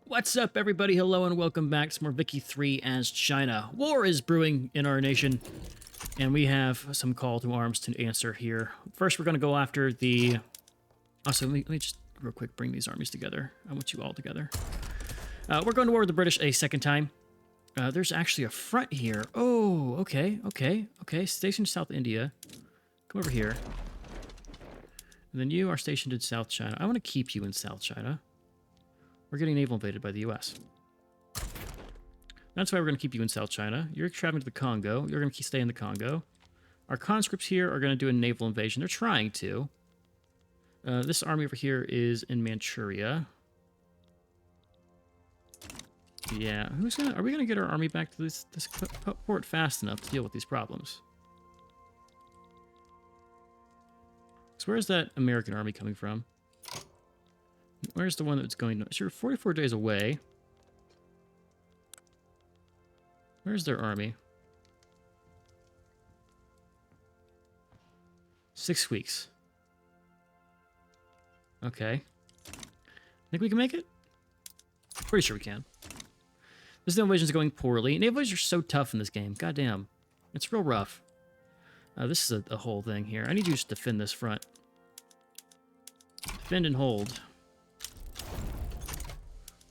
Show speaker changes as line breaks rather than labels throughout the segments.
What's up, everybody? Hello and welcome back to some more Vicky 3 as China. War is brewing in our nation, and we have some call to arms to answer here. First, we're going to go after the... Also, let me just real quick bring these armies together. I want you all together. We're going to war with the British a second time. There's actually a front here. Oh, okay. Stationed South India. Come over here. And then you are stationed in South China. I want to keep you in South China. We're getting naval invaded by the US. That's why we're going to keep you in South China. You're traveling to the Congo. You're going to stay in the Congo. Our conscripts here are going to do a naval invasion. They're trying to. This army over here is in Manchuria. Yeah, are we going to get our army back to this port fast enough to deal with these problems? So where's that American army coming from? Where's the one that's going to... Sure, 44 days away. Where's their army? 6 weeks. Okay. Think we can make it? Pretty sure we can. This naval invasion is going poorly. Naval invasions are so tough in this game. Goddamn. It's real rough. This is a whole thing here. I need you to just defend this front. Defend and hold.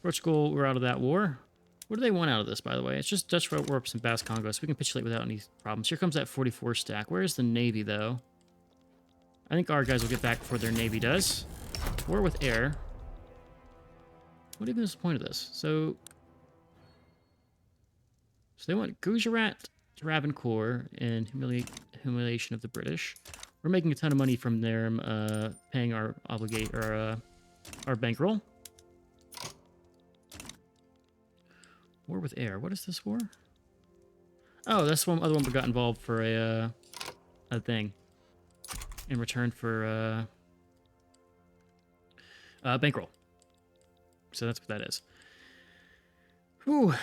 Portugal, we're out of that war. What do they want out of this, by the way? It's just Dutch warps and Basque Congo, so we can capitulate without any problems. Here comes that 44 stack. Where's the Navy, though? I think our guys will get back before their Navy does. War with air. What even is the point of this? So they want Gujarat, Travancore, and humiliation of the British. We're making a ton of money from them paying our bankroll. War with air. What is this war? Oh, that's one other one we got involved for a thing in return for bankroll. So that's what that is. Whew.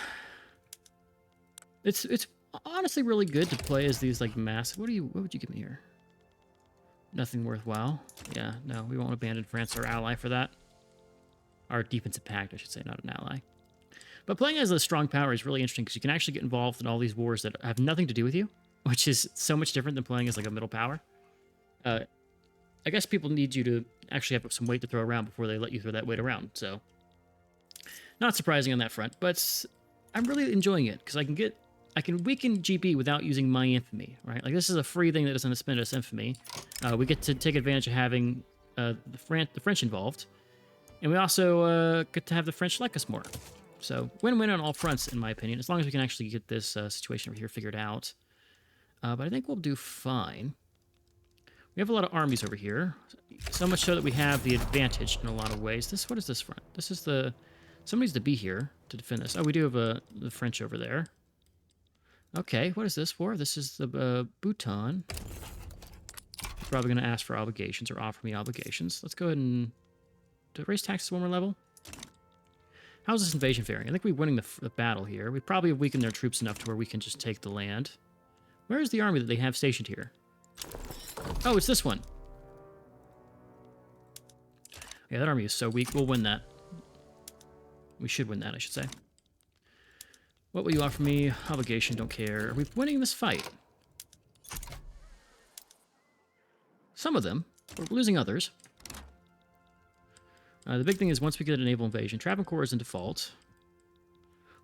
It's honestly really good to play as these like massive. What would you give me here? Nothing worthwhile. Yeah, no, we won't abandon France, our ally, for that. Our defensive pact, I should say, not an ally. But playing as a strong power is really interesting because you can actually get involved in all these wars that have nothing to do with you, which is so much different than playing as like a middle power. I guess people need you to actually have some weight to throw around before they let you throw that weight around. So, not surprising on that front, but I'm really enjoying it because I can weaken GB without using my infamy, right? Like this is a free thing that doesn't spend us infamy. We get to take advantage of having the French involved, and we also get to have the French like us more. So, win-win on all fronts, in my opinion, as long as we can actually get this situation over here figured out. But I think we'll do fine. We have a lot of armies over here, so much so that we have the advantage in a lot of ways. What is this front? This is the... Somebody needs to be here to defend this. Oh, we do have the French over there. Okay, what is this for? This is the Bhutan. Probably going to ask for obligations or offer me obligations. Let's go ahead and... raise taxes one more level? How's this invasion faring? I think we're winning the battle here. We probably have weakened their troops enough to where we can just take the land. Where is the army that they have stationed here? Oh, it's this one. Yeah, that army is so weak. We'll win that. We should win that, I should say. What will you offer me? Obligation, don't care. Are we winning this fight? Some of them. We're losing others. The big thing is once we get a naval invasion, Travancore is in default.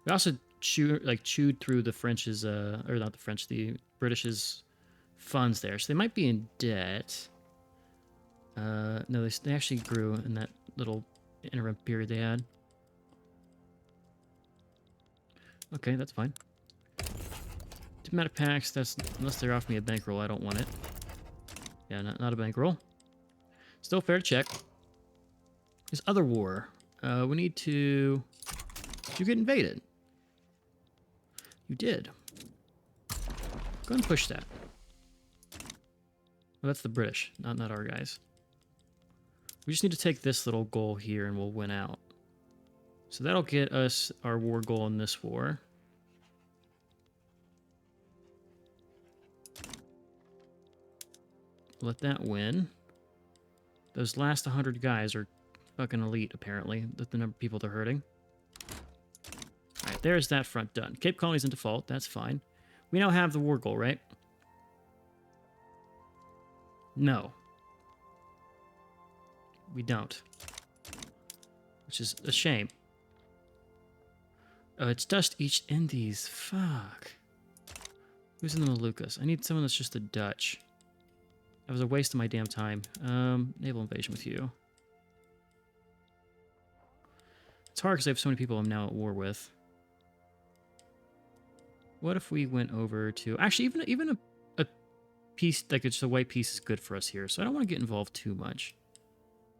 We also chewed through the French's, or not the French, the British's funds there, so they might be in debt. No, they actually grew in that little interim period they had. Okay, that's fine. Diplomatic pacts, unless they offer me a bankroll, I don't want it. Yeah, not a bankroll. Still fair to check. This other war, we need to... Did you get invaded? You did. Go ahead and push that. Well, that's the British, not our guys. We just need to take this little goal here and we'll win out. So that'll get us our war goal in this war. Let that win. Those last 100 guys are fucking elite, apparently, the number of people they're hurting. Alright, there's that front done. Cape Colony's in default. That's fine. We now have the war goal, right? No. We don't. Which is a shame. Oh, it's Dutch East Indies. Fuck. Who's in the Moluccas? I need someone that's just the Dutch. That was a waste of my damn time. Naval invasion with you. It's hard because I have so many people I'm now at war with. What if we went over to... Actually, even a piece, like just a white piece is good for us here, so I don't want to get involved too much.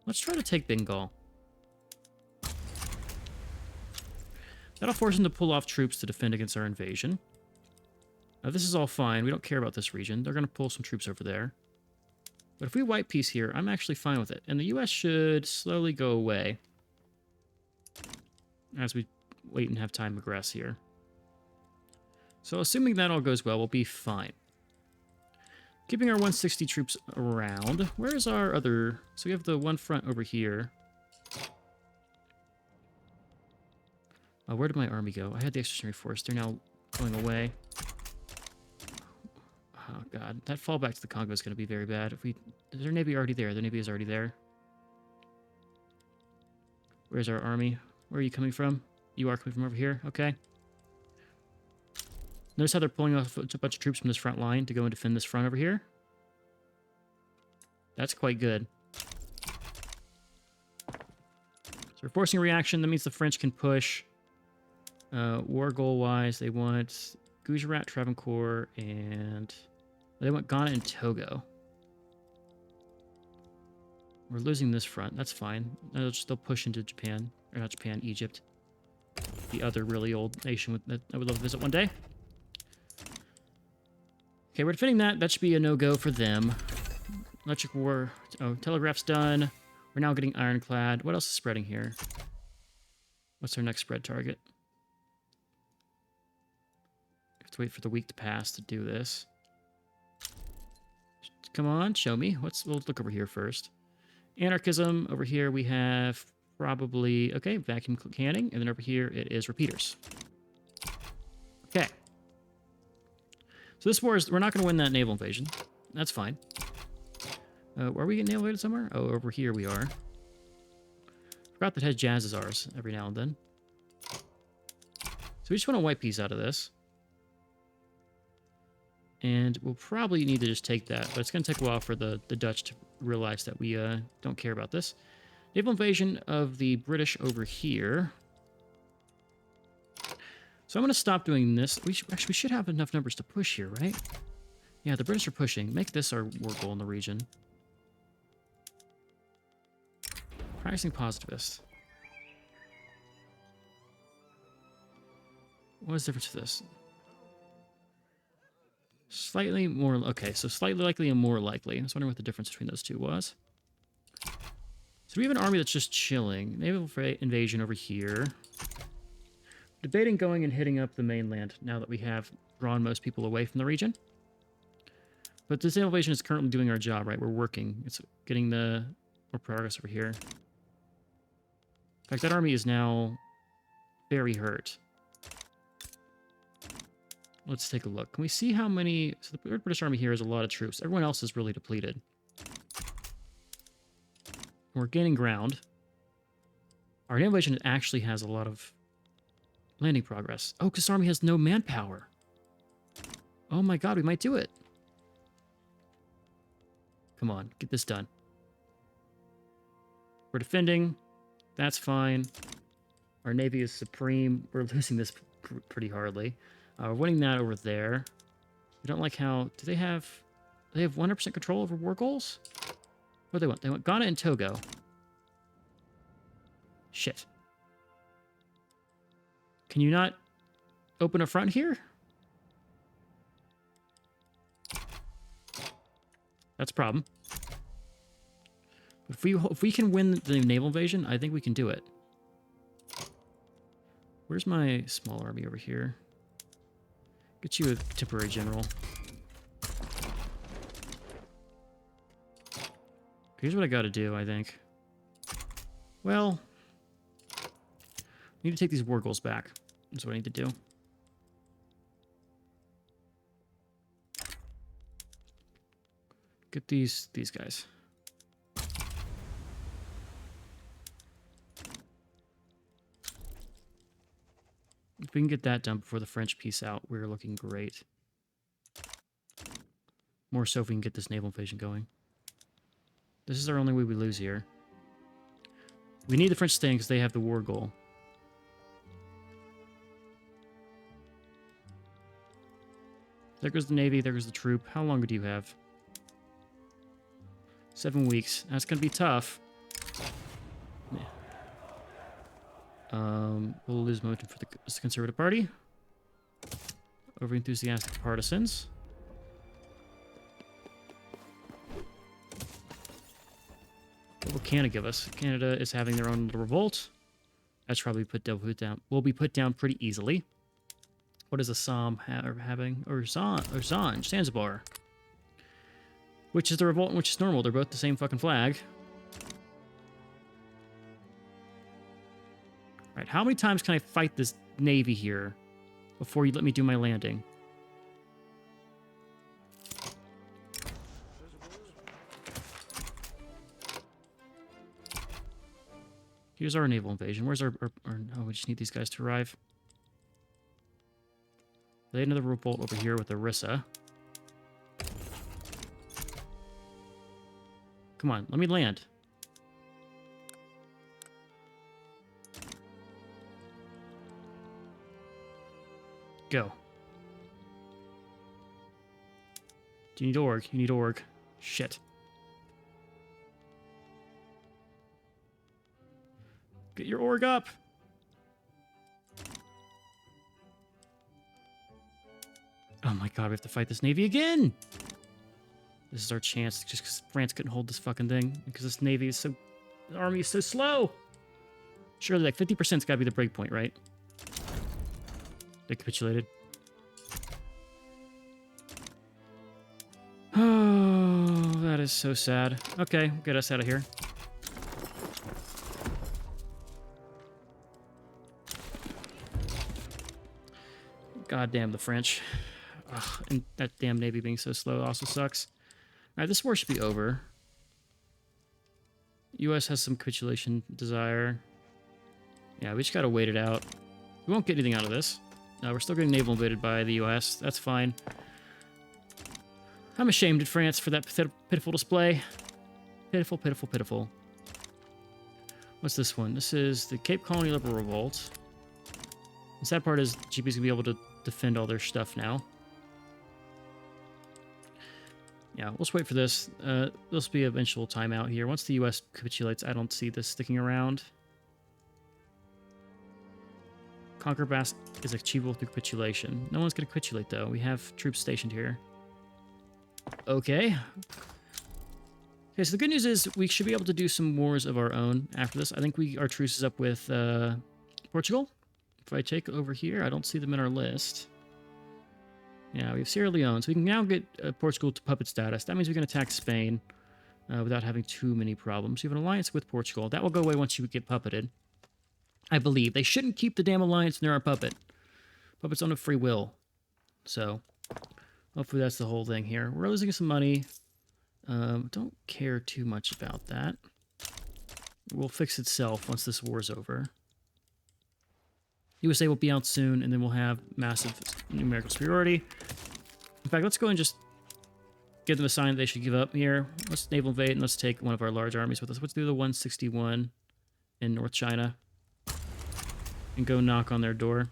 Let's try to take Bengal. That'll force them to pull off troops to defend against our invasion. Now, this is all fine. We don't care about this region. They're going to pull some troops over there. But if we white peace here, I'm actually fine with it. And the U.S. should slowly go away as we wait and have time to progress here. So assuming that all goes well, we'll be fine. Keeping our 160 troops around. Where's our other... So we have the one front over here. Where did my army go? I had the expeditionary force. They're now going away. Oh, God. That fallback to the Congo is going to be very bad. If we... Is their navy already there? Their navy is already there. Where's our army? Where are you coming from? You are coming from over here? Okay. Notice how they're pulling off a bunch of troops from this front line to go and defend this front over here? That's quite good. So we're forcing a reaction. That means the French can push. War goal-wise, they want Gujarat, Travancore, and... They want Ghana and Togo. We're losing this front. That's fine. They'll push into Japan. Or not Japan, Egypt. The other really old nation that I would love to visit one day. Okay, we're defending that. That should be a no-go for them. Electric war. Oh, telegraph's done. We're now getting ironclad. What else is spreading here? What's our next spread target? We have to wait for the week to pass to do this. Come on, show me. We'll look over here first. Anarchism. Over here we have probably... Okay, vacuum canning. And then over here it is repeaters. Okay. So this war is... We're not going to win that naval invasion. That's fine. Are we getting naval invaded somewhere? Oh, over here we are. Forgot that Hejaz is ours every now and then. So we just want to wipe peace out of this. And we'll probably need to just take that, but it's going to take a while for the Dutch to realize that we don't care about this. Naval invasion of the British over here. So I'm going to stop doing this. We should have enough numbers to push here, right? Yeah, the British are pushing. Make this our war goal in the region. Practicing positivist. What is the difference to this? Slightly more... Okay, so slightly likely and more likely. I was wondering what the difference between those two was. So we have an army that's just chilling. Naval invasion over here. Debating going and hitting up the mainland now that we have drawn most people away from the region. But this invasion is currently doing our job, right? We're working. It's getting the more progress over here. In fact, that army is now very hurt. Let's take a look. Can we see how many... So the British Army here has a lot of troops. Everyone else is really depleted. We're gaining ground. Our invasion actually has a lot of landing progress. Oh, because this army has no manpower. Oh my god, we might do it. Come on, get this done. We're defending. That's fine. Our navy is supreme. We're losing this pretty hardly. We're winning that over there. We don't like how... Do they have 100% control over war goals? What do they want? They want Ghana and Togo. Shit. Can you not open a front here? That's a problem. If we can win the naval invasion, I think we can do it. Where's my small army over here? Get you a temporary general. Here's what I gotta do, I think. Well, I need to take these war goals back. That's what I need to do. Get these guys. If we can get that done before the French peace out, we're looking great. More so if we can get this naval invasion going. This is our only way we lose here. We need the French staying because they have the war goal. There goes the Navy, there goes the troop. How long do you have? 7 weeks. That's going to be tough. Yeah. We'll lose momentum for the Conservative Party. Over-enthusiastic partisans. What will Canada give us? Canada is having their own little revolt. That's probably will be put down pretty easily. What is Assam having? Or Zanj, Zanzibar. Which is the revolt and which is normal. They're both the same fucking flag. Alright, how many times can I fight this navy here before you let me do my landing? Here's our naval invasion. Where's our no, we just need these guys to arrive. They had another revolt over here with Orissa. Come on, let me land. Go. Do you need org? You need org. Shit. Get your org up. Oh my god, we have to fight this navy again. This is our chance, just because France couldn't hold this fucking thing. Because this navy is so... The army is so slow. Surely, like, 50%'s got to be the break point, right? They capitulated. Oh, that is so sad. Okay, get us out of here. God damn the French. Ugh, and that damn navy being so slow also sucks. Alright, this war should be over. U.S. has some capitulation desire. Yeah, we just gotta wait it out. We won't get anything out of this. We're still getting naval invaded by the U.S. That's fine. I'm ashamed of France for that pitiful display. Pitiful, pitiful, pitiful. What's this one? This is the Cape Colony Liberal Revolt. The sad part is GP's gonna be able to defend all their stuff now. Yeah, let's wait for this. There'll be an eventual timeout here. Once the U.S. capitulates, I don't see this sticking around. Conquer Bass is achievable through capitulation. No one's going to capitulate, though. We have troops stationed here. Okay. Okay, so the good news is we should be able to do some wars of our own after this. I think our truce is up with Portugal. If I take over here, I don't see them in our list. Yeah, we have Sierra Leone, so we can now get Portugal to puppet status. That means we can attack Spain without having too many problems. We have an alliance with Portugal. That will go away once you get puppeted. I believe. They shouldn't keep the damn alliance near our puppet. Puppets don't have free will. So, hopefully that's the whole thing here. We're losing some money. Don't care too much about that. It will fix itself once this war's over. USA will be out soon, and then we'll have massive numerical superiority. In fact, let's go and just give them a sign that they should give up here. Let's naval invade, and let's take one of our large armies with us. Let's do the 161 in North China and go knock on their door.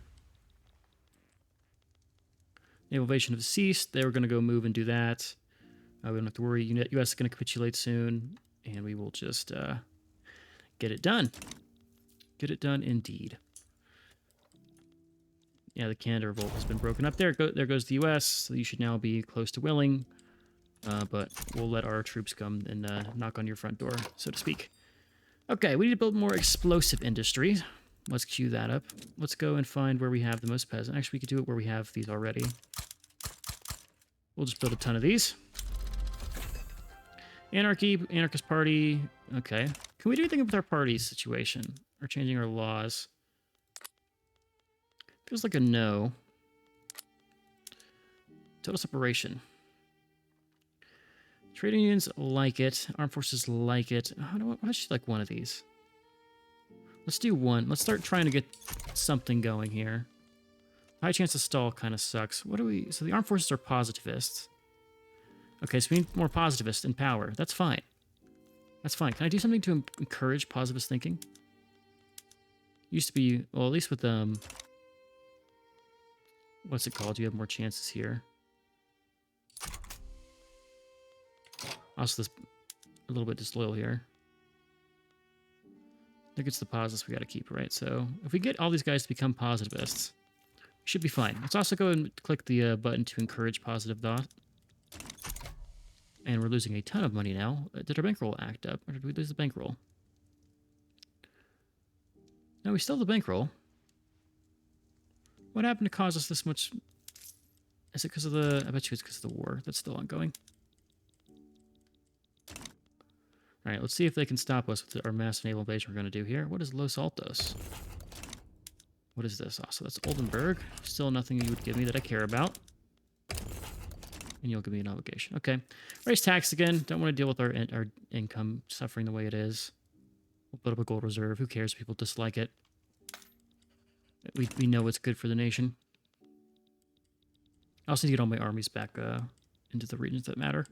Naval invasion have ceased. They were going to go move and do that. We don't have to worry. U.S. is going to capitulate soon, and we will just get it done. Get it done indeed. Yeah, the Canada revolt has been broken up. There goes the U.S., so you should now be close to willing. But we'll let our troops come and knock on your front door, so to speak. Okay, we need to build more explosive industry. Let's queue that up. Let's go and find where we have the most peasant. Actually, we could do it where we have these already. We'll just build a ton of these. Anarchy, anarchist party. Okay. Can we do anything with our party situation? Or changing our laws? Feels like a no. Total separation. Trading unions like it. Armed forces like it. How should like one of these? Let's do one. Let's start trying to get something going here. High chance to stall kind of sucks. What do we... So the armed forces are positivists. Okay, so we need more positivists in power. That's fine. That's fine. Can I do something to encourage positivist thinking? Used to be... Well, at least with... What's it called? You have more chances here. Also, this a little bit disloyal here. I think it's the positives we got to keep, right? So if we get all these guys to become positivists, we should be fine. Let's also go and click the button to encourage positive thought. And we're losing a ton of money now. Did our bankroll act up, or did we lose the bankroll? No, we still have the bankroll. What happened to cause us this much? Is it because of the... I bet you it's because of the war. That's still ongoing. All right, let's see if they can stop us with our massive naval invasion we're going to do here. What is Los Altos? What is this? Also, that's Oldenburg. Still nothing you would give me that I care about. And you'll give me an obligation. Okay. Raise tax again. Don't want to deal with our income suffering the way it is. We'll put up a gold reserve. Who cares? People dislike it. We know what's good for the nation. I also need to get all my armies back into the regions that matter.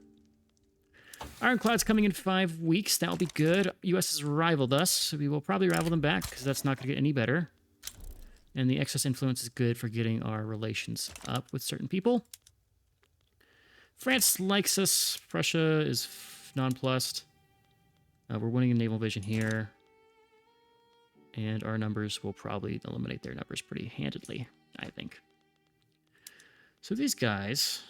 Ironclad's coming in 5 weeks. That'll be good. U.S. has rivaled us, so we will probably rival them back, because that's not going to get any better. And the excess influence is good for getting our relations up with certain people. France likes us. Prussia is nonplussed. We're winning a naval invasion here. And our numbers will probably eliminate their numbers pretty handedly, I think. So these guys,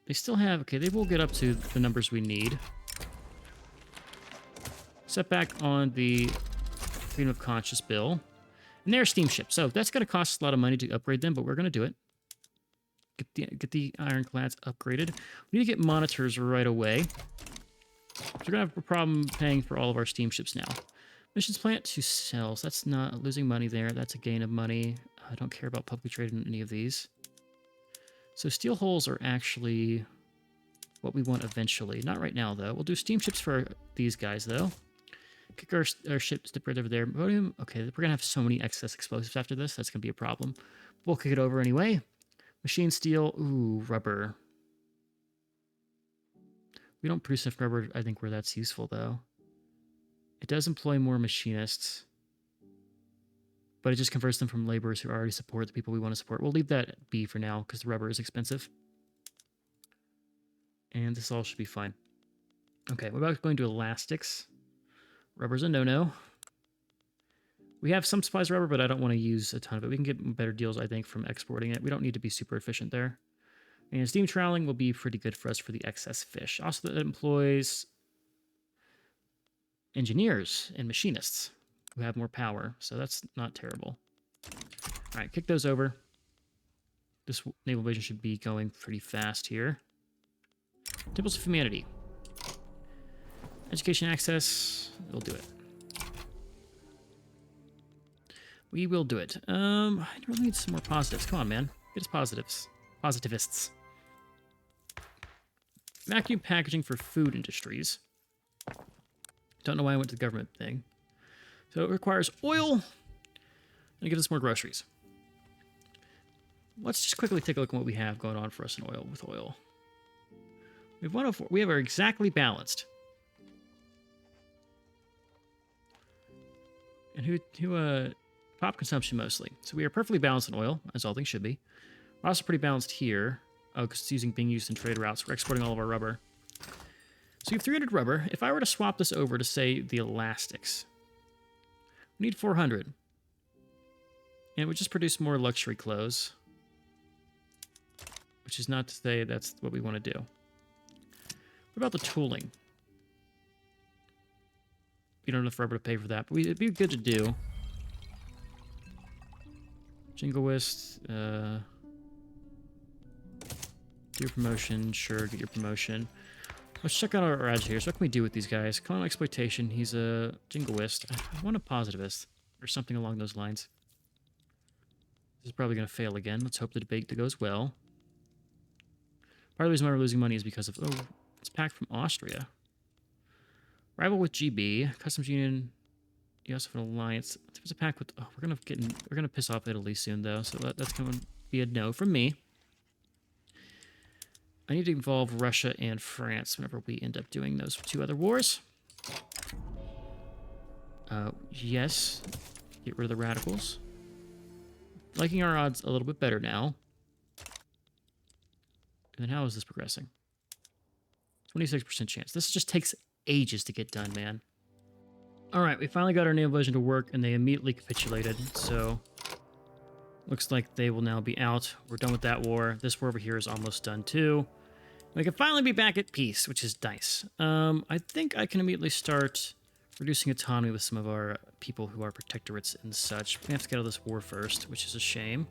they still have... Okay, they will get up to the numbers we need. Setback on the Freedom of Conscience bill. And they're steamships, so that's going to cost us a lot of money to upgrade them, but we're going to do it. Get the ironclads upgraded. We need to get monitors right away. We're going to have a problem paying for all of our steamships now. Missions plant to sell. So that's not losing money there. That's a gain of money. I don't care about publicly trading any of these. So steel hulls are actually what we want eventually. Not right now, though. We'll do steamships for these guys, though. Kick our ships right over there. Okay, we're going to have so many excess explosives after this. That's going to be a problem. We'll kick it over anyway. Machine steel. Ooh, rubber. We don't produce enough rubber, I think, where that's useful, though. It does employ more machinists. But it just converts them from laborers who already support the people we want to support. We'll leave that be for now, because the rubber is expensive. And this all should be fine. Okay, what about going to elastics? Rubber's a no-no. We have some supplies of rubber, but I don't want to use a ton of it. We can get better deals, I think, from exporting it. We don't need to be super efficient there. And steam troweling will be pretty good for us for the excess fish. Also, that employs engineers and machinists who have more power, so that's not terrible. All right, kick those over. This naval invasion should be going pretty fast here. Temples of Humanity. Education access, we'll do it. We will do it. I really need some more positives. Come on, man. Get us positives. Positivists. Vacuum packaging for food industries. Don't know why I went to the government thing. So it requires oil, and it gives us more groceries. Let's just quickly take a look at what we have going on for us in oil with oil. We have 104. We have our exactly balanced. And who pop consumption mostly. So we are perfectly balanced in oil, as all things should be. We're also pretty balanced here. Oh, because it's being used in trade routes. We're exporting all of our rubber. So you have 300 rubber. If I were to swap this over to, say, the elastics, we need 400. And it would just produce more luxury clothes. Which is not to say that's what we want to do. What about the tooling? We don't have enough rubber to pay for that, but it'd be good to do. Jingoist, do your promotion, sure, get your promotion. Let's check out our agitators. What can we do with these guys? Colonial exploitation, he's a jingoist. I want a positivist, or something along those lines. This is probably going to fail again. Let's hope the debate goes well. Part of the reason why we're losing money is because of... Oh, it's packed from Austria. Rival with GB. Customs Union. You also have an alliance. There's a pact with... Oh, we're gonna piss off Italy soon, though. So that's going to be a no from me. I need to involve Russia and France whenever we end up doing those two other wars. Yes. Get rid of the radicals. Liking our odds a little bit better now. And then how is this progressing? 26% chance. This just takes ages to get done, man. Alright, we finally got our naval invasion to work, and they immediately capitulated, so... Looks like they will now be out. We're done with that war. This war over here is almost done, too. We can finally be back at peace, which is nice. I think I can immediately start reducing autonomy with some of our people who are protectorates and such. We have to get out of this war first, which is a shame.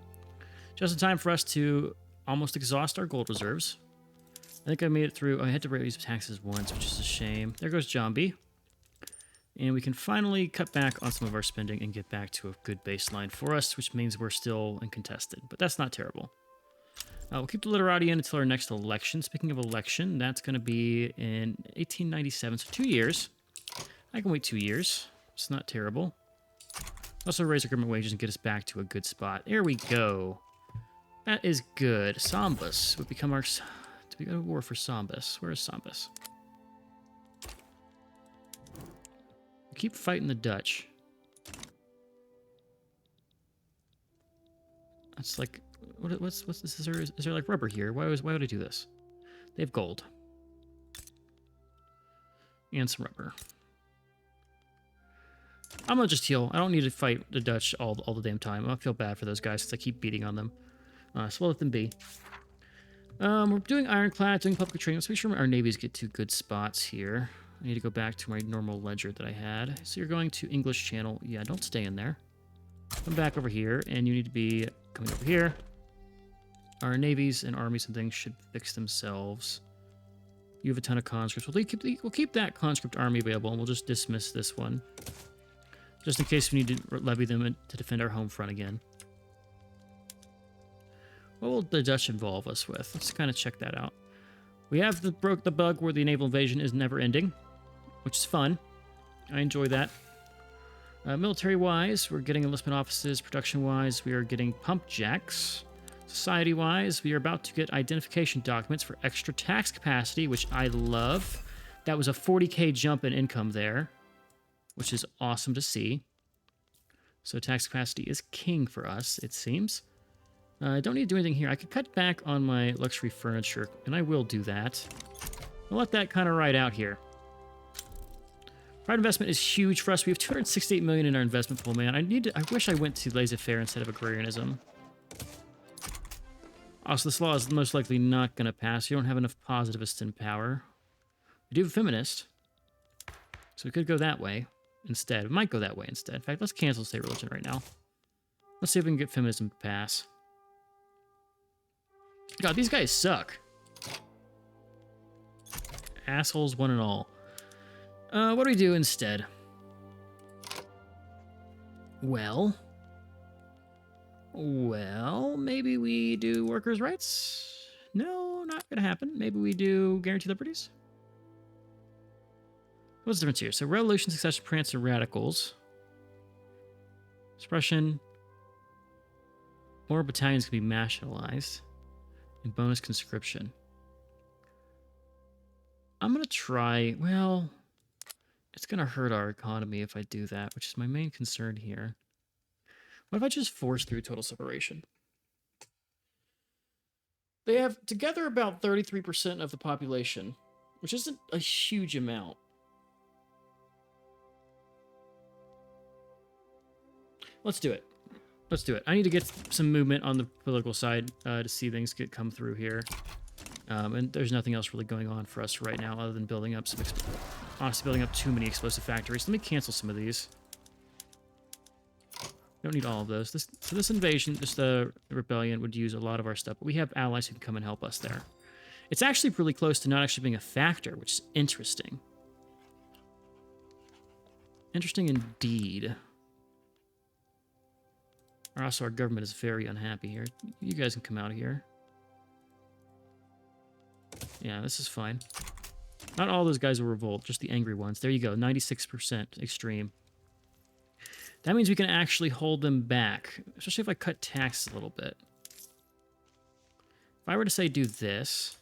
Just in time for us to almost exhaust our gold reserves. I think I made it through. I had to raise taxes once, which is a shame. There goes Jambi. And we can finally cut back on some of our spending and get back to a good baseline for us, which means we're still uncontested. But that's not terrible. We'll keep the literati in until our next election. Speaking of election, that's going to be in 1897, so 2 years. I can wait 2 years. It's not terrible. Also raise our government wages and get us back to a good spot. There we go. That is good. Sambas would become our... Do we go to war for Sambas? Where is Sambas? We keep fighting the Dutch. That's like... What's this? Is there like rubber here? Why would I do this? They have gold. And some rubber. I'm gonna just heal. I don't need to fight the Dutch all the damn time. I feel bad for those guys because I keep beating on them. So we'll let them be. We're doing ironclad, doing public training. Let's make sure our navies get to good spots here. I need to go back to my normal ledger that I had. So you're going to English Channel. Yeah, don't stay in there. Come back over here, and you need to be coming over here. Our navies and armies and things should fix themselves. You have a ton of conscripts. We'll keep that conscript army available, and we'll just dismiss this one. Just in case we need to levy them to defend our home front again. What will the Dutch involve us with? Let's kind of check that out. We have broke the bug where the naval invasion is never ending, which is fun. I enjoy that. Military-wise, we're getting enlistment offices. Production-wise, we are getting pump jacks. Society-wise, we are about to get identification documents for extra tax capacity, which I love. That was a 40k jump in income there, which is awesome to see. So tax capacity is king for us, it seems. I don't need to do anything here. I could cut back on my luxury furniture, and I will do that. I'll let that kind of ride out here. Private investment is huge for us. We have 268 million in our investment pool, man. I wish I went to laissez-faire instead of agrarianism. Also, this law is most likely not going to pass. You don't have enough positivists in power. We do have a feminist, so we could go that way instead. We might go that way instead. In fact, let's cancel state religion right now. Let's see if we can get feminism to pass. God, these guys suck. Assholes, one and all. What do we do instead? Well, maybe we do workers' rights? No, not gonna happen. Maybe we do guaranteed liberties? What's the difference here? So revolution, succession, prance, and radicals. Suppression. More battalions can be nationalized. And bonus conscription. I'm gonna try, well, it's gonna hurt our economy if I do that, which is my main concern here. What if I just force through total separation? They have together about 33% of the population, which isn't a huge amount. Let's do it. Let's do it. I need to get some movement on the political side to see things come through here. And there's nothing else really going on for us right now other than building up some... honestly, building up too many explosive factories. Let me cancel some of these. We don't need all of those. So this invasion, the rebellion, would use a lot of our stuff. But we have allies who can come and help us there. It's actually really close to not actually being a factor, which is interesting. Interesting indeed. Also, our government is very unhappy here. You guys can come out of here. Yeah, this is fine. Not all those guys will revolt, just the angry ones. There you go, 96% extreme. That means we can actually hold them back, especially if I cut taxes a little bit. If I were to say do this,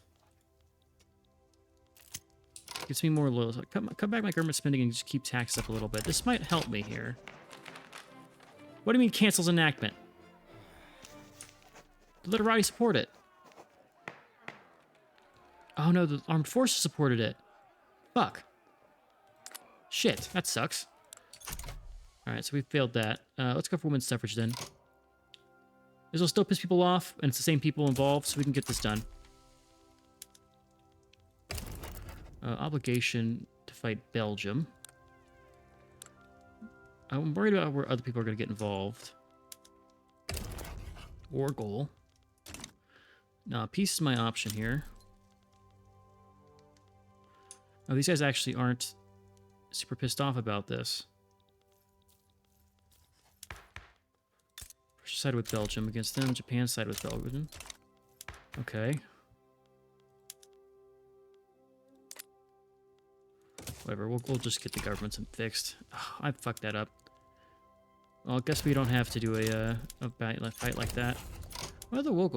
gets me more loyal. Cut back my government spending and just keep taxes up a little bit. This might help me here. What do you mean cancels enactment? The literati support it. Oh no, the armed forces supported it. Fuck. Shit, that sucks. Alright, so we failed that. Let's go for women's suffrage then. This will still piss people off, and it's the same people involved, so we can get this done. Obligation to fight Belgium. I'm worried about where other people are going to get involved. War goal. No, peace is my option here. Oh, these guys actually aren't super pissed off about this. Russia side with Belgium against them. Japan side with Belgium. Okay. Whatever, we'll just get the governments fixed. Oh, I fucked that up. Well, I guess we don't have to do a fight like that. What other war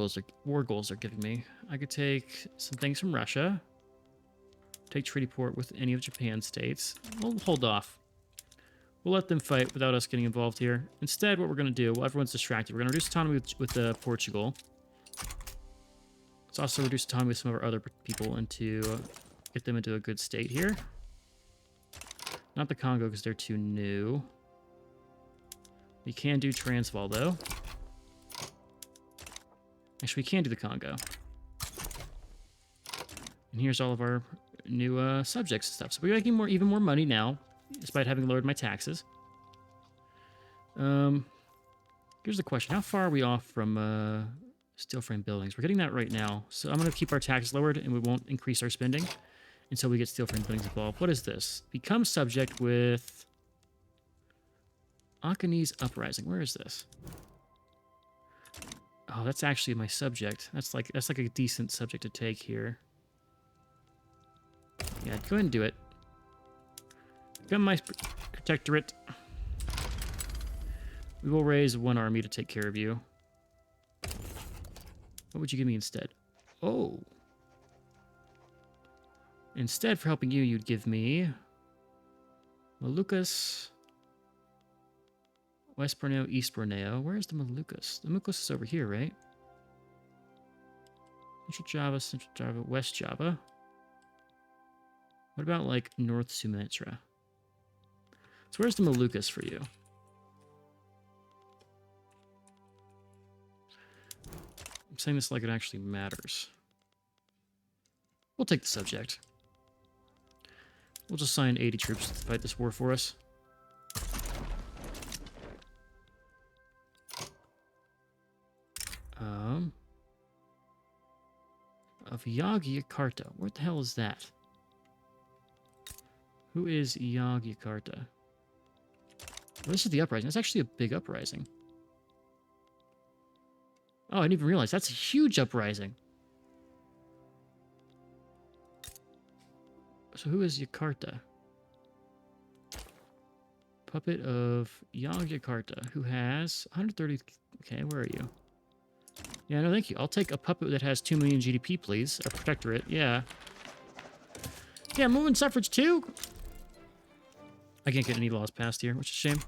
goals are giving me? I could take some things from Russia. Take treaty port with any of Japan's states. We'll hold off. We'll let them fight without us getting involved here. Instead, what we're going to do, while everyone's distracted, we're going to reduce autonomy with Portugal. Let's also reduce autonomy with some of our other people into get them into a good state here. Not the Congo because they're too new. We can do Transvaal though. Actually, we can do the Congo. And here's all of our new subjects and stuff. So we're making even more money now, despite having lowered my taxes. Here's the question. How far are we off from steel frame buildings? We're getting that right now. So I'm going to keep our taxes lowered, and we won't increase our spending until we get steel frame buildings involved. What is this? Become subject with Akanis Uprising. Where is this? Oh, that's actually my subject. That's like a decent subject to take here. Yeah, go ahead and do it. Become my protectorate. We will raise one army to take care of you. What would you give me instead? Oh. Instead, for helping you, you'd give me Moluccas, West Borneo, East Borneo. Where's the Moluccas? The Moluccas is over here, right? Central Java, West Java. What about, like, North Sumatra? So where's the Moluccas for you? I'm saying this like it actually matters. We'll take the subject. We'll just assign 80 troops to fight this war for us. Of Yogyakarta. What the hell is that? Who is Yogyakarta? Well, this is the uprising. That's actually a big uprising. Oh, I didn't even realize. That's a huge uprising. So who is Yakarta? Puppet of Yogyakarta, who has 130... Okay, where are you? Yeah, no, thank you. I'll take a puppet that has 2 million GDP, please. A protectorate, yeah. Yeah, moving suffrage too? I can't get any laws passed here, which is a shame.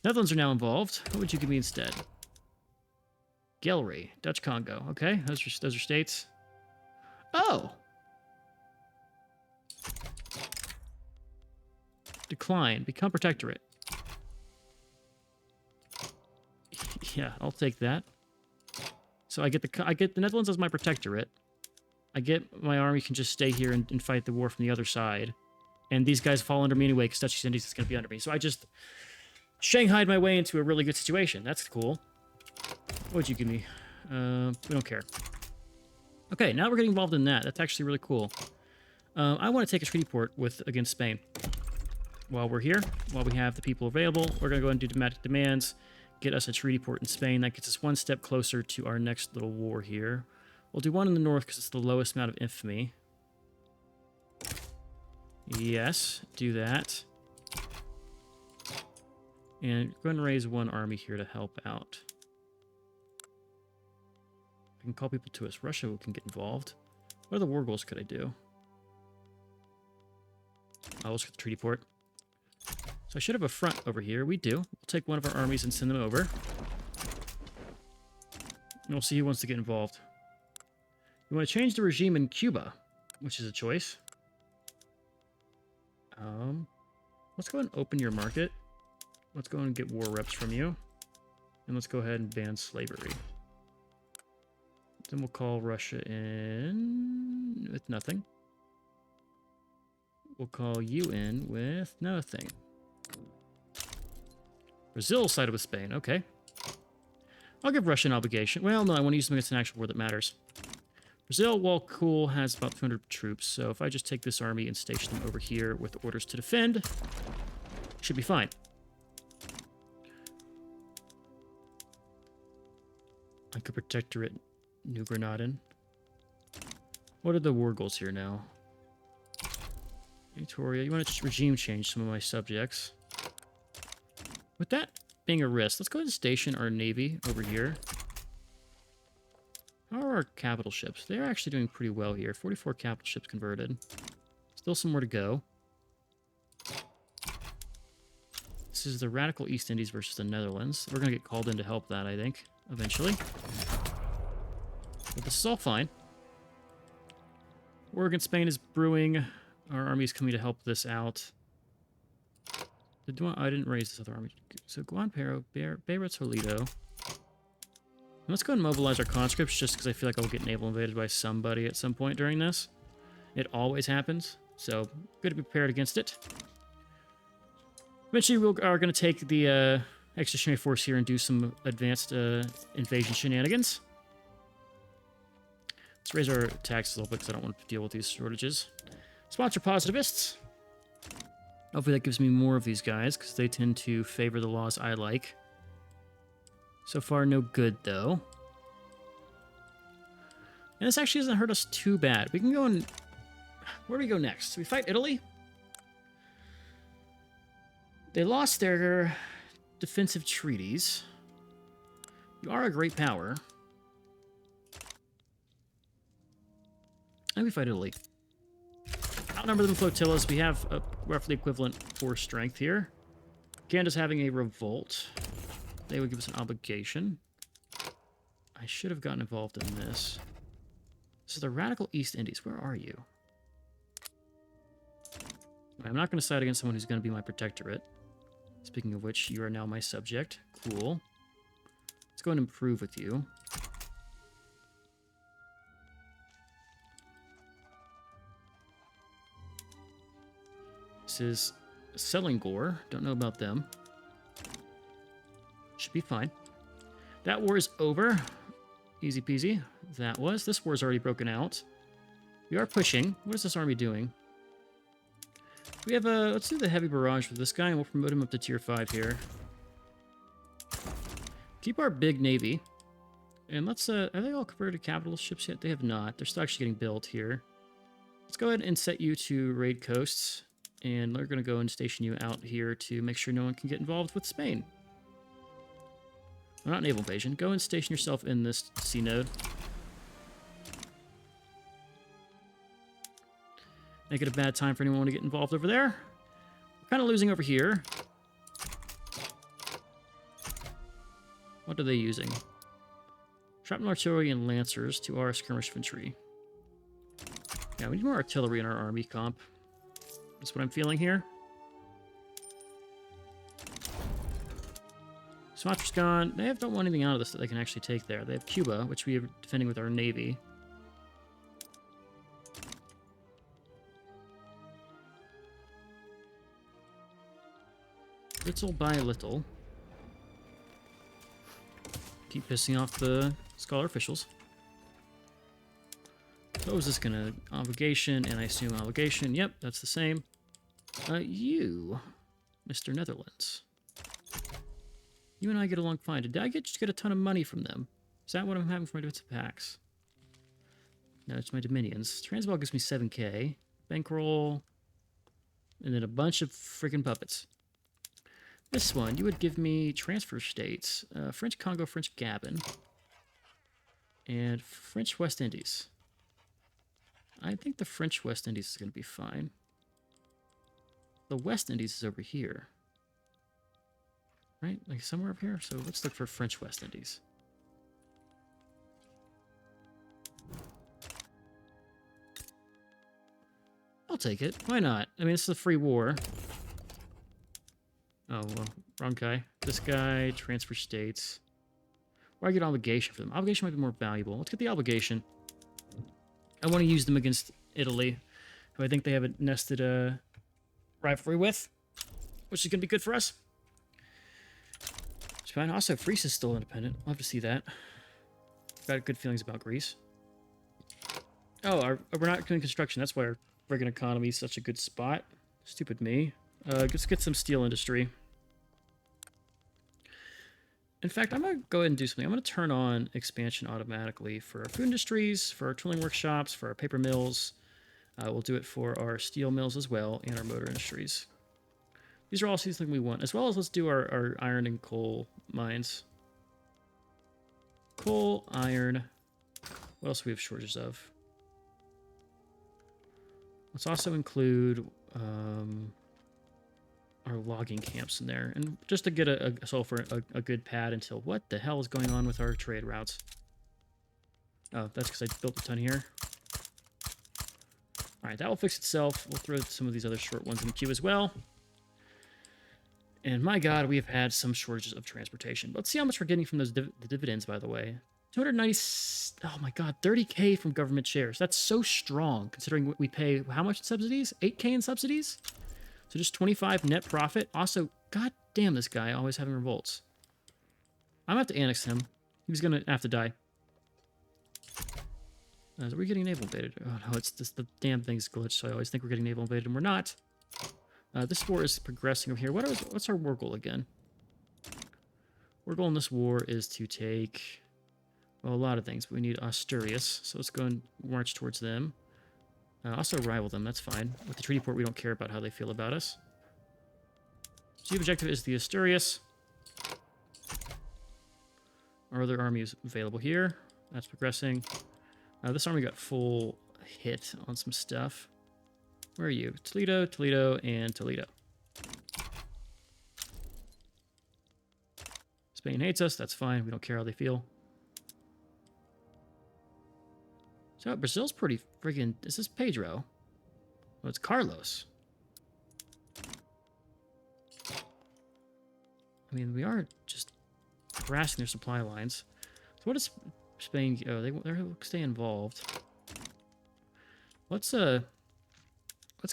Netherlands are now involved. What would you give me instead? Gallery, Dutch Congo. Okay, those are states. Oh! Decline. Become protectorate. Yeah, I'll take that. So I get the Netherlands as my protectorate. I get my army can just stay here and fight the war from the other side. And these guys fall under me anyway, because Dutch East Indies is going to be under me. So I just Shanghaied my way into a really good situation. That's cool. What would you give me? We don't care. Okay, now we're getting involved in that. That's actually really cool. I want to take a treaty port against Spain. While we're here, while we have the people available, we're going to go and do diplomatic demands. get us a treaty port in Spain. That gets us one step closer to our next little war here. We'll do one in the north because it's the lowest amount of infamy. Yes, do that. And go ahead and raise one army here to help out. I can call people to us. Russia can get involved. What other war goals could I do? Oh, let's get the treaty port. So I should have a front over here. We do. We'll take one of our armies and send them over. And we'll see who wants to get involved. We want to change the regime in Cuba, which is a choice. Let's go ahead and open your market. Let's go and get war reps from you. And let's go ahead and ban slavery. Then we'll call Russia in with nothing. We'll call you in with nothing. Brazil sided with Spain. Okay. I'll give Russia an obligation. Well, no, I want to use them against an actual war that matters. Brazil, while cool, has about 200 troops. So if I just take this army and station them over here with orders to defend, should be fine. Like a protectorate, New Granadan. What are the war goals here now? Victoria, you want to just regime change some of my subjects. With that being a risk, let's go ahead and station our navy over here. How are our capital ships? They're actually doing pretty well here. 44 capital ships converted. Still some more to go. This is the radical East Indies versus the Netherlands. We're going to get called in to help that, I think, eventually. But this is all fine. War against Spain is brewing. Our army's coming to help this out. I didn't raise this other army. So Guanpero, Beirut, Toledo. Let's go and mobilize our conscripts just because I feel like I'll get naval invaded by somebody at some point during this. It always happens, so good to be prepared against it. Eventually we are going to take the expeditionary force here and do some advanced invasion shenanigans. Let's raise our taxes a little bit because I don't want to deal with these shortages. Sponsor positivists. Hopefully that gives me more of these guys because they tend to favor the laws I like. So far, no good, though. And this actually doesn't hurt us too bad. We can go and... Where do we go next? We fight Italy? They lost their defensive treaties. You are a great power. And we fight Italy. Outnumber them flotillas. We have a roughly equivalent force strength here. Canada's having a revolt. They would give us an obligation. I should have gotten involved in this. This is the radical East Indies. Where are you? I'm not going to side against someone who's going to be my protectorate. Speaking of which, you are now my subject. Cool. Let's go and improve with you. This is Selangor. Don't know about them. Should be fine. That war is over. Easy peasy. That was. This war's already broken out. We are pushing. What is this army doing? We have a... Let's do the heavy barrage with this guy, and we'll promote him up to tier 5 here. Keep our big navy. And let's... Are they all converted to capital ships yet? They have not. They're still actually getting built here. Let's go ahead and set you to raid coasts. And we're going to go and station you out here to make sure no one can get involved with Spain. Well, not naval invasion. Go and station yourself in this sea node. Make it a bad time for anyone to get involved over there. We're kind of losing over here. What are they using? Shrapnel artillery and lancers to our skirmish infantry. Yeah, we need more artillery in our army comp. That's what I'm feeling here. Sumatra's gone. They don't want anything out of this that they can actually take there. They have Cuba, which we are defending with our navy. Little by little. Keep pissing off the scholar officials. So is this gonna... Obligation, and I assume obligation. Yep, that's the same. You, Mr. Netherlands. You and I get along fine. Did I just get a ton of money from them? Is that what I'm having for my defensive packs? No, it's my dominions. Transvaal gives me 7k. Bankroll. And then a bunch of freaking puppets. This one, you would give me transfer states. French Congo, French Gabon. And French West Indies. I think the French West Indies is going to be fine. The West Indies is over here. Right? Like somewhere up here? So let's look for French West Indies. I'll take it. Why not? I mean, this is a free war. Oh, well, wrong guy. This guy, transfer states. Why get obligation for them? Obligation might be more valuable. Let's get the obligation. I want to use them against Italy, who I think they have a nested rivalry with, which is going to be good for us. It's fine. Also, Greece is still independent. I'll have to see that. Got good feelings about Greece. Oh, we're not doing construction. That's why our friggin' economy is such a good spot. Stupid me. Let's get some steel industry. In fact, I'm going to go ahead and do something. I'm going to turn on expansion automatically for our food industries, for our tooling workshops, for our paper mills. We'll do it for our steel mills as well, and our motor industries. These are all things we want, as well as let's do our iron and coal mines. Coal, iron. What else do we have shortages of? Let's also include our logging camps in there. And just to get a sulfur, a good pad until... What the hell is going on with our trade routes? Oh, that's because I built a ton here. Alright, that will fix itself. We'll throw some of these other short ones in the queue as well. And my god, we have had some shortages of transportation. Let's see how much we're getting from those the dividends, by the way. 290... Oh my god, 30k from government shares. That's so strong, considering what we pay... How much in subsidies? 8k in subsidies? So just 25 net profit. Also, god damn this guy always having revolts. I'm going to have to annex him. He's going to have to die. Are we getting naval invaded? Oh no, it's just the damn thing's glitched, so I always think we're getting naval invaded, and we're not. This war is progressing over here. What's our war goal again? War goal in this war is to take, well, a lot of things, but we need Asturias, so let's go and march towards them. Also rival them, that's fine. With the treaty port, we don't care about how they feel about us. So the objective is the Asturias. Our other army is available here. That's progressing. This army got full hit on some stuff. Where are you? Toledo, Toledo, and Toledo. Spain hates us. That's fine. We don't care how they feel. So Brazil's pretty friggin'... Is this Pedro? Oh, it's Carlos. I mean, we are just harassing their supply lines. So what is Spain... Oh, they're stay involved. Let's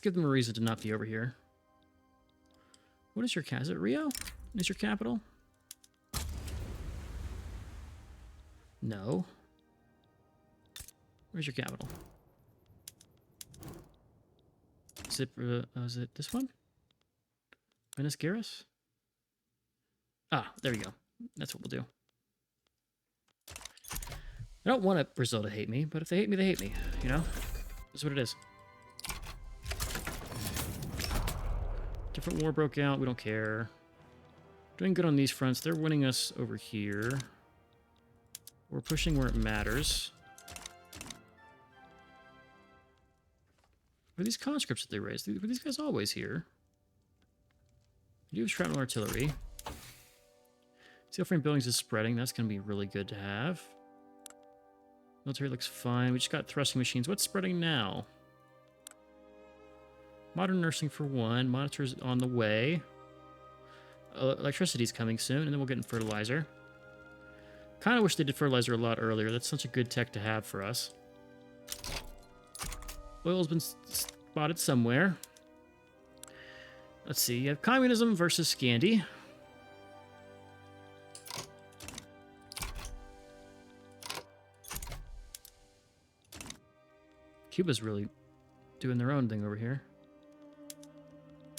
give them a reason to not be over here. What is your capital? Is it Rio? Is your capital? No. Where's your capital? Is it this one? Buenos Aires? Ah, there we go. That's what we'll do. I don't want Brazil to hate me, but if they hate me, they hate me. You know? That's what it is. Different war broke out. We don't care. Doing good on these fronts. They're winning us over here. We're pushing where it matters. Were these conscripts that they raised? Were these guys always here? We do have shrapnel artillery. Steel frame buildings is spreading. That's going to be really good to have. Military looks fine. We just got thrusting machines. What's spreading now? Modern nursing for one. Monitors on the way. Electricity's coming soon, and then we'll get in fertilizer. Kind of wish they did fertilizer a lot earlier. That's such a good tech to have for us. Oil's been spotted somewhere. Let's see. You have communism versus Scandi. Cuba's really doing their own thing over here.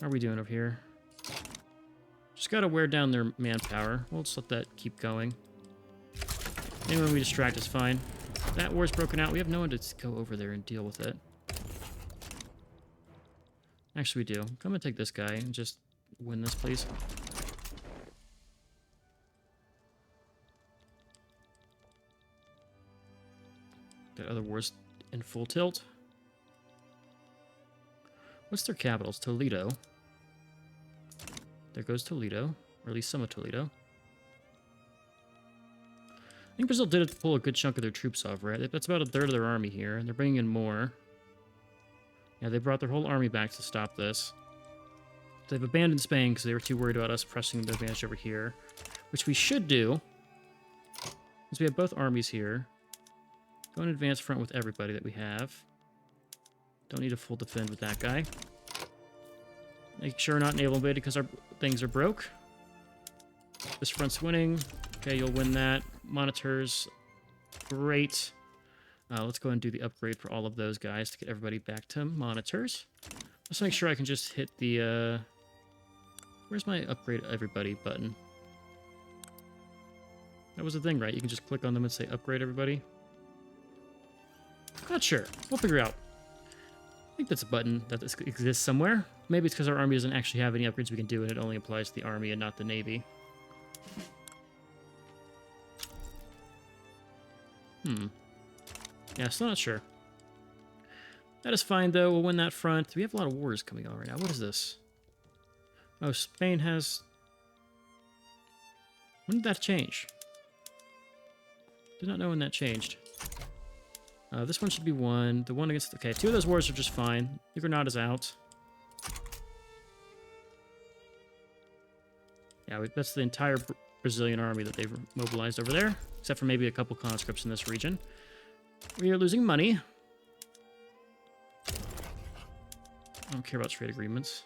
How are we doing over here? Just gotta wear down their manpower. We'll just let that keep going. Anyone we distract is fine. That war's broken out. We have no one to go over there and deal with it. Actually, we do. Come and take this guy and just win this, please. That other war's in full tilt. What's their capital? It's Toledo. There goes Toledo, or at least some of Toledo. I think Brazil did pull a good chunk of their troops off, right? That's about a third of their army here, and they're bringing in more. Yeah, they brought their whole army back to stop this. They've abandoned Spain because they were too worried about us pressing the advantage over here, which we should do, because we have both armies here. Go in advance front with everybody that we have. Don't need a full defend with that guy. Make sure we're not naval invaded because our things are broke. This front's winning. Okay, you'll win that. Monitors. Great. Let's go and do the upgrade for all of those guys to get everybody back to monitors. Let's make sure I can just hit the... Where's my upgrade everybody button? That was the thing, right? You can just click on them and say upgrade everybody. Not sure. We'll figure out. I think that's a button that exists somewhere. Maybe it's because our army doesn't actually have any upgrades we can do, and it only applies to the army and not the navy. Yeah, still not sure. That is fine, though. We'll win that front. We have a lot of wars coming on right now. What is this? Oh, Spain has... When did that change? Did not know when that changed. This one should be one. The one against... Okay, 2 of those wars are just fine. The Granada's out. Yeah, that's the entire Brazilian army that they've mobilized over there, except for maybe a couple conscripts in this region. We are losing money. I don't care about trade agreements.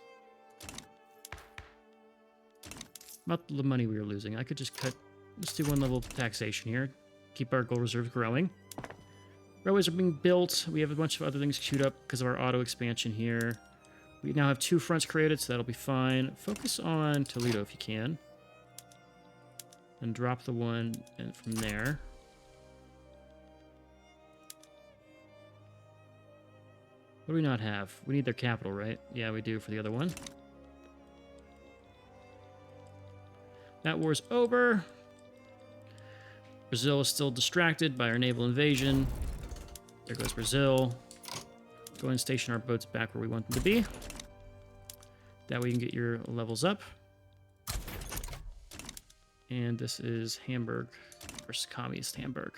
About the money we are losing. I could just cut... Let's do 1 level of taxation here. Keep our gold reserves growing. Railways are being built. We have a bunch of other things queued up because of our auto expansion here. We now have 2 fronts created, so that'll be fine. Focus on Toledo if you can. And drop the one from there. What do we not have? We need their capital, right? Yeah, we do for the other one. That war's over. Brazil is still distracted by our naval invasion. There goes Brazil. Go and station our boats back where we want them to be. That way you can get your levels up. And this is Hamburg versus Communist Hamburg.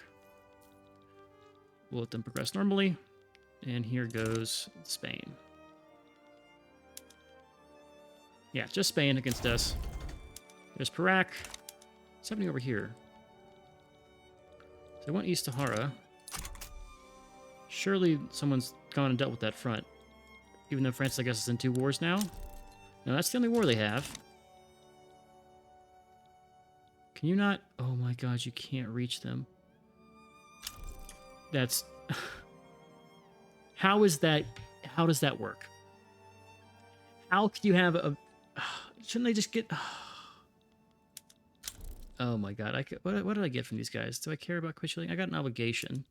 We'll let them progress normally. And here goes Spain. Yeah, just Spain against us. There's Perak. What's happening over here? So I went east to Hara. Surely someone's gone and dealt with that front. Even though France, I guess, is in 2 wars now. No, that's the only war they have. Can you not? Oh my god, you can't reach them. That's... How is that... How does that work? How could you have a... Shouldn't they just get... Oh my god, what did I get from these guys? Do I care about capitulating? I got an obligation.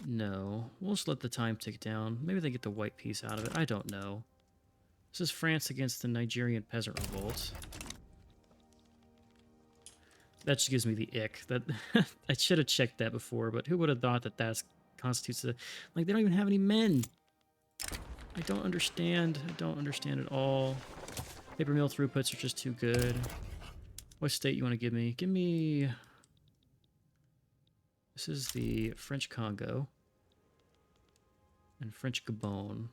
No. We'll just let the time tick down. Maybe they get the white piece out of it. I don't know. This is France against the Nigerian peasant revolt. That just gives me the ick. That I should have checked that before, but who would have thought that that constitutes a... Like, they don't even have any men. I don't understand. I don't understand at all. Paper mill throughputs are just too good. What state you want to give me? Give me... This is the French Congo. And French Gabon.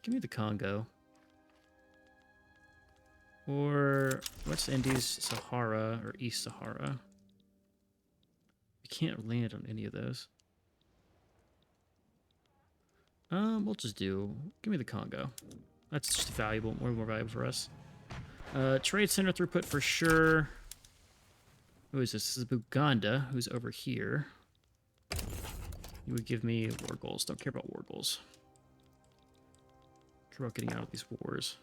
Give me the Congo. Or West Indies, Sahara, or East Sahara. We can't land on any of those. We'll just do... Give me the Congo. That's just valuable, more valuable for us. Trade center throughput for sure. Who is this? This is Buganda, who's over here. You would give me war goals. Don't care about war goals. Care about getting out of these wars.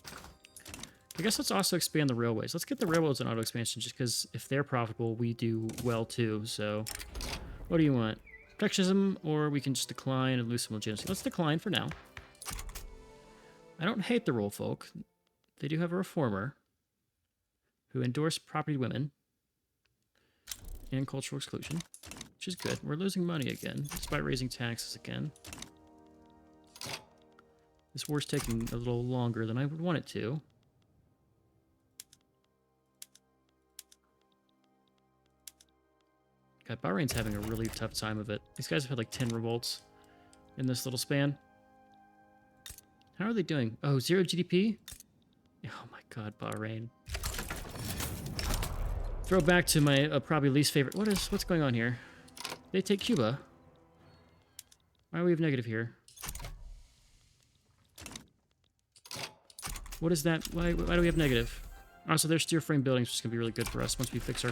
I guess let's also expand the railways. Let's get the railroads in auto expansion just because if they're profitable, we do well too. So what do you want? Protectionism, or we can just decline and lose some legitimacy. Let's decline for now. I don't hate the roll folk. They do have a reformer who endorsed property women and cultural exclusion, which is good. We're losing money again, despite raising taxes again. This war's taking a little longer than I would want it to. God, Bahrain's having a really tough time of it. These guys have had like 10 revolts in this little span. How are they doing? Oh, 0 GDP? Oh my god, Bahrain. Throw back to my probably least favorite. What's going on here? They take Cuba. Why do we have negative here? What is that? Why do we have negative? Also, their steel frame buildings, which is going to be really good for us once we fix our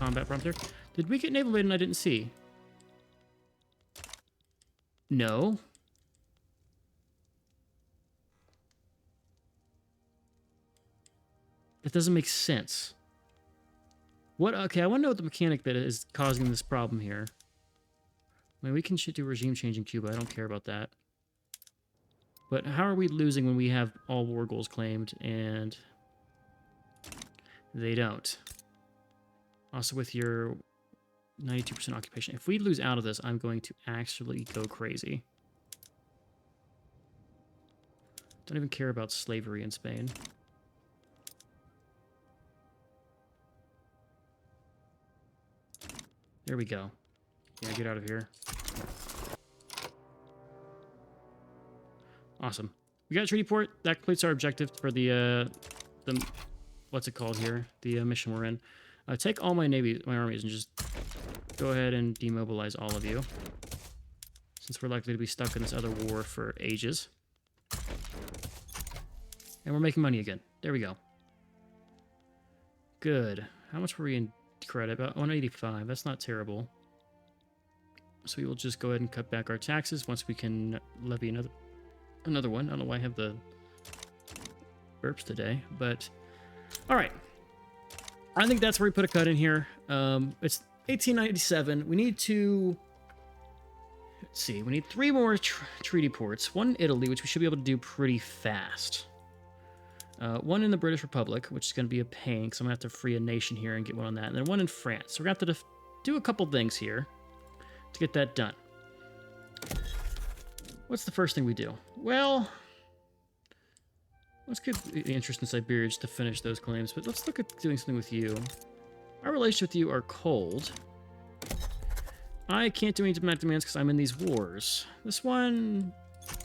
combat prompt there. Did we get naval raid and I didn't see? No. That doesn't make sense. What? Okay, I want to know what the mechanic that is causing this problem here. I mean, we can do regime change in Cuba. I don't care about that. But how are we losing when we have all war goals claimed and they don't? Also with your 92% occupation. If we lose out of this, I'm going to actually go crazy. Don't even care about slavery in Spain. There we go. Yeah, get out of here. Awesome. We got a treaty port. That completes our objective for the what's it called here? The mission we're in. Take all my armies and just go ahead and demobilize all of you, since we're likely to be stuck in this other war for ages. And we're making money again. There we go. Good. How much were we in credit? About 185. That's not terrible. So we will just go ahead and cut back our taxes once we can levy another one. I don't know why I have the burps today, but all right. I think that's where we put a cut in here. It's 1897. We need to, let's see, we need 3 more treaty ports. One in Italy, which we should be able to do pretty fast. One in the British Republic, which is going to be a pain, because I'm going to have to free a nation here and get one on that. And then one in France. So we're going to have to do a couple things here to get that done. What's the first thing we do? Well, let's get the interest in Siberia just to finish those claims, but let's look at doing something with you. Our relations with you are cold. I can't do any diplomatic demands because I'm in these wars. This one,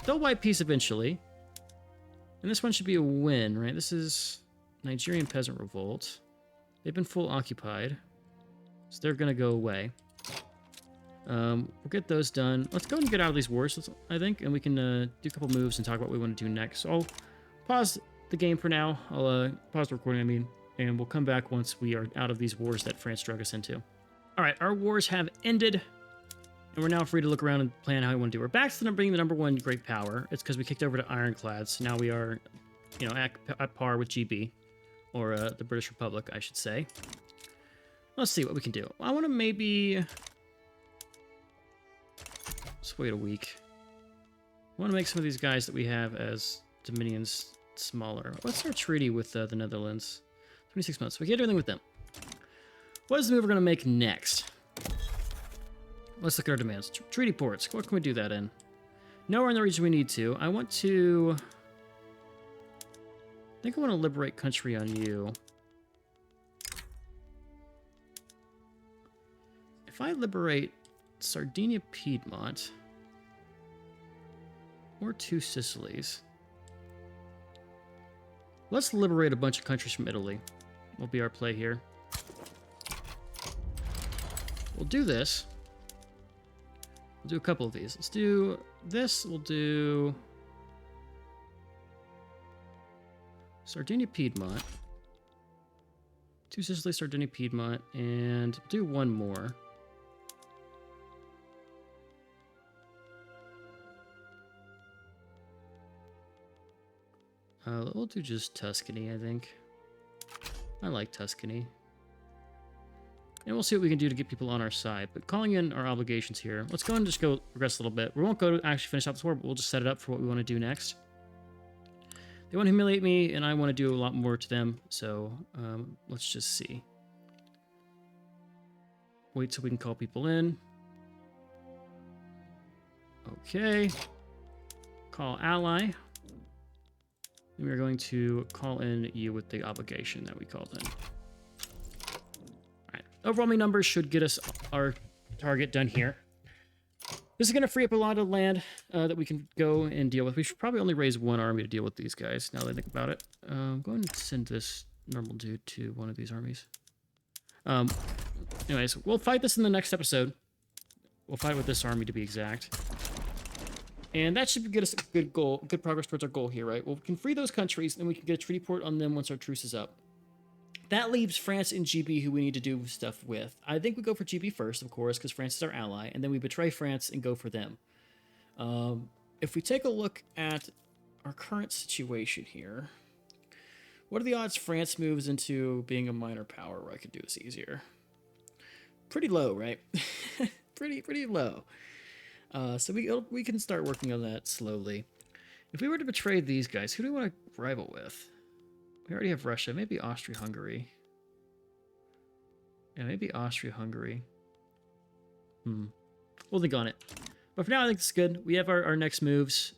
they'll wipe peace eventually. And this one should be a win, right? This is Nigerian Peasant Revolt. They've been full occupied, so they're going to go away. We'll get those done. Let's go and get out of these wars, I think, and we can do a couple moves and talk about what we want to do next. So I'll pause the game for now. I'll pause the recording, I mean, and we'll come back once we are out of these wars that France drug us into. All right, our wars have ended, and we're now free to look around and plan how we want to do. We're back to being the #1 great power. It's because we kicked over to ironclads. So now we are, you know, at par with GB, or the British Republic, I should say. Let's see what we can do. I want to maybe... Let's wait a week. I want to make some of these guys that we have as dominions smaller. What's our treaty with the Netherlands? 26 months. We can't do anything with them. What is the move we're going to make next? Let's look at our demands. Treaty ports. What can we do that in? Nowhere in the region we need to. I want to... I think I want to liberate country on you. If I liberate Sardinia, Piedmont, or 2 Sicilies, let's liberate a bunch of countries from Italy. Will be our play here. We'll do this. We'll do a couple of these. Let's do this. We'll do Sardinia, Piedmont, 2 Sicily, Sardinia, Piedmont, and do one more. We'll do just Tuscany, I think. I like Tuscany. And we'll see what we can do to get people on our side. But calling in our obligations here, let's go and just go progress a little bit. We won't go to actually finish out this war, but we'll just set it up for what we want to do next. They want to humiliate me, and I want to do a lot more to them. So let's just see. Wait till we can call people in. Okay. Call ally. And we're going to call in you with the obligation that we called in. All right. Overwhelming numbers should get us our target done here. This is going to free up a lot of land that we can go and deal with. We should probably only raise one army to deal with these guys, now that I think about it. Go ahead and send this normal dude to one of these armies. Anyways, we'll fight this in the next episode. We'll fight with this army to be exact. And that should get us a good goal, good progress towards our goal here, right? Well, we can free those countries, and we can get a treaty port on them once our truce is up. That leaves France and GB, who we need to do stuff with. I think we go for GB first, of course, because France is our ally, and then we betray France and go for them. If we take a look at our current situation here, what are the odds France moves into being a minor power where I could do this easier? Pretty low, right? pretty low. So we can start working on that slowly. If we were to betray these guys, who do we want to rival with? We already have Russia. Maybe Austria-Hungary. Yeah, maybe Austria-Hungary. We'll think on it. But for now, I think it's good. We have our next moves.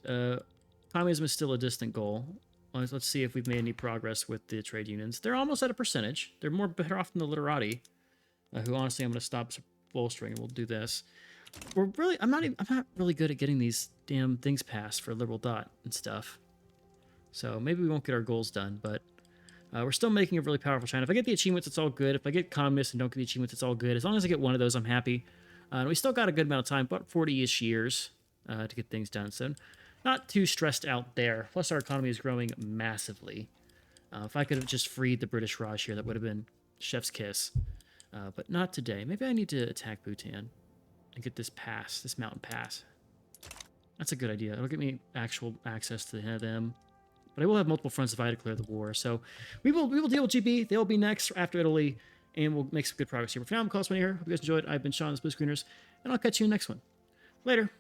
Communism is still a distant goal. Let's see if we've made any progress with the trade unions. They're almost at a percentage. They're better off than the literati, who honestly I'm going to stop bolstering, and we'll do this. I'm not really good at getting these damn things passed for liberal dot and stuff. So maybe we won't get our goals done, but we're still making a really powerful China. If I get the achievements, it's all good. If I get communist and don't get the achievements, it's all good. As long as I get one of those, I'm happy. And we still got a good amount of time, about 40-ish years to get things done. So not too stressed out there. Plus, our economy is growing massively. If I could have just freed the British Raj here, that would have been chef's kiss. But not today. Maybe I need to attack Bhutan and get this pass, this mountain pass. That's a good idea. It'll get me actual access to them. But I will have multiple fronts if I declare the war. So we will deal with GB. They'll be next after Italy, and we'll make some good progress here. But for now, I'm Klaus here. Hope you guys enjoyed. I've been Sean, the Blue Screeners, and I'll catch you in the next one. Later.